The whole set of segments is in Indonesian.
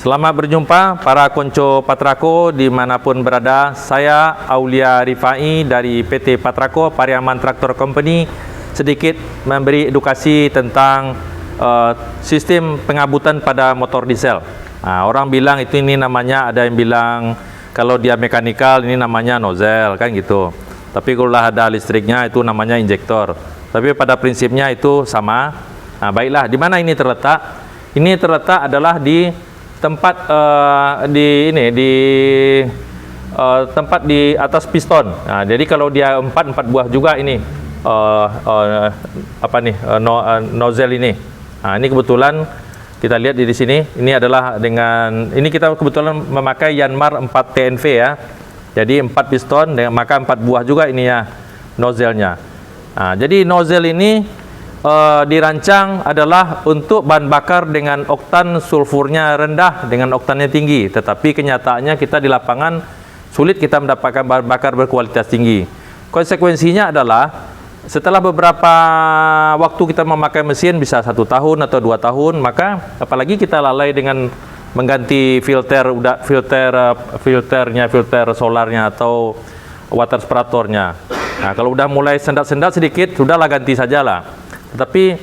Selamat berjumpa para konco Patrako dimanapun berada. Saya Aulia Rifai dari PT Patrako Pariaman Traktor Company, sedikit memberi edukasi tentang sistem pengabutan pada motor diesel. Orang bilang ini namanya, ada yang bilang kalau dia mekanikal ini namanya nozzle kan gitu. Tapi kalau ada listriknya itu namanya injektor. Tapi pada prinsipnya itu sama. Baiklah, di mana ini terletak? Ini terletak adalah di tempat tempat di atas piston. Jadi kalau dia empat buah juga ini nozzle ini. Ini kebetulan kita lihat di sini. Ini adalah dengan ini kita kebetulan memakai Yanmar 4 TNV ya. Jadi 4 piston, maka 4 buah juga ini ya nozzle-nya. Jadi nozzle ini dirancang adalah untuk bahan bakar dengan oktan sulfurnya rendah dengan oktannya tinggi, tetapi kenyataannya kita di lapangan sulit kita mendapatkan bahan bakar berkualitas tinggi. Konsekuensinya adalah setelah beberapa waktu kita memakai mesin, bisa 1 tahun atau 2 tahun, maka apalagi kita lalai dengan mengganti filter solarnya atau water separatornya. Kalau udah mulai sendat-sendat sedikit, sudahlah ganti sajalah. Tetapi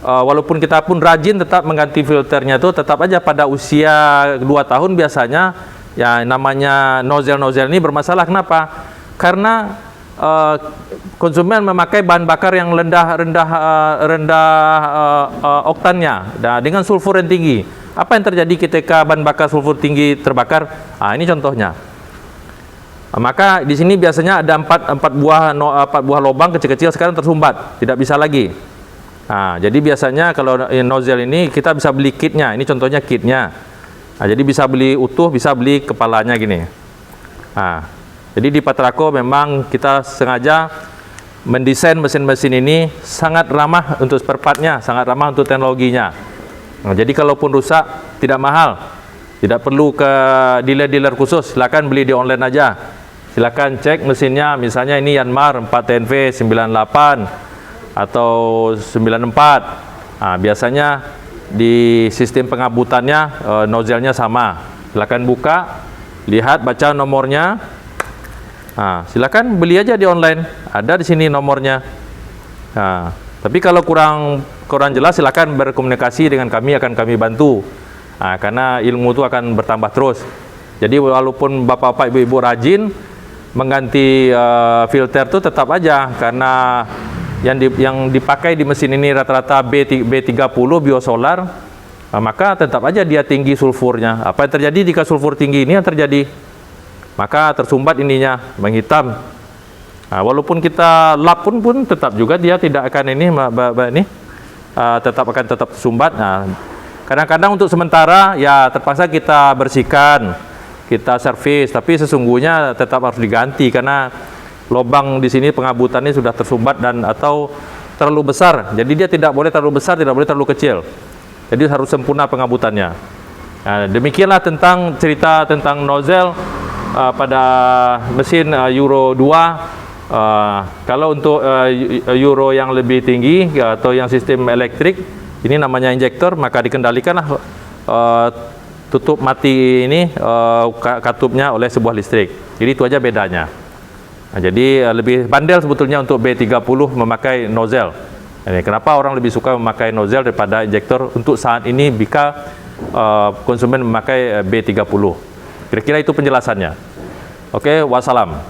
walaupun kita pun rajin tetap mengganti filternya itu, tetap aja pada usia 2 tahun biasanya ya namanya nozzle ini bermasalah. Kenapa? Karena konsumen memakai bahan bakar yang rendah oktannya dengan sulfur yang tinggi. Apa yang terjadi ketika bahan bakar sulfur tinggi terbakar? Ini contohnya. Maka di sini biasanya ada 4 buah lubang kecil-kecil, sekarang tersumbat, tidak bisa lagi. Jadi biasanya kalau nozzle ini kita bisa beli kitnya. Ini contohnya kitnya. Jadi bisa beli utuh, bisa beli kepalanya gini. Jadi di Patrako memang kita sengaja mendesain mesin-mesin ini sangat ramah untuk spare part-nya, sangat ramah untuk teknologinya. Jadi kalaupun rusak tidak mahal, tidak perlu ke dealer-dealer khusus, silakan beli di online aja. Silakan cek mesinnya, misalnya ini Yanmar 4 TNV 98 atau 94. Biasanya di sistem pengabutannya nozzle-nya sama. Silakan buka, lihat, baca nomornya. Silakan beli aja di online, ada di sini nomornya. Tapi kalau kurang jelas, silakan berkomunikasi dengan kami, akan kami bantu. Karena ilmu itu akan bertambah terus. Jadi walaupun bapak-bapak, ibu-ibu rajin mengganti filter itu, tetap aja karena yang dipakai di mesin ini rata-rata B30 biosolar, maka tetap aja dia tinggi sulfurnya. Apa yang terjadi jika sulfur tinggi ini yang terjadi? Maka tersumbat ininya, menghitam. Walaupun kita lap pun tetap juga dia tidak akan tetap tersumbat. Kadang-kadang untuk sementara ya terpaksa kita bersihkan, kita servis, tapi sesungguhnya tetap harus diganti karena lubang di sini pengabutannya sudah tersumbat atau terlalu besar. Jadi dia tidak boleh terlalu besar, tidak boleh terlalu kecil. Jadi harus sempurna pengabutannya. Demikianlah tentang cerita tentang nozzle pada mesin Euro 2. Kalau untuk Euro yang lebih tinggi atau yang sistem elektrik, ini namanya injektor, maka dikendalikanlah tutup mati ini katupnya oleh sebuah listrik. Jadi itu aja bedanya. Jadi lebih bandel sebetulnya untuk B30 memakai nozzle. Kenapa orang lebih suka memakai nozzle daripada injektor untuk saat ini jika konsumen memakai B30? Kira-kira itu penjelasannya. Oke, wassalam.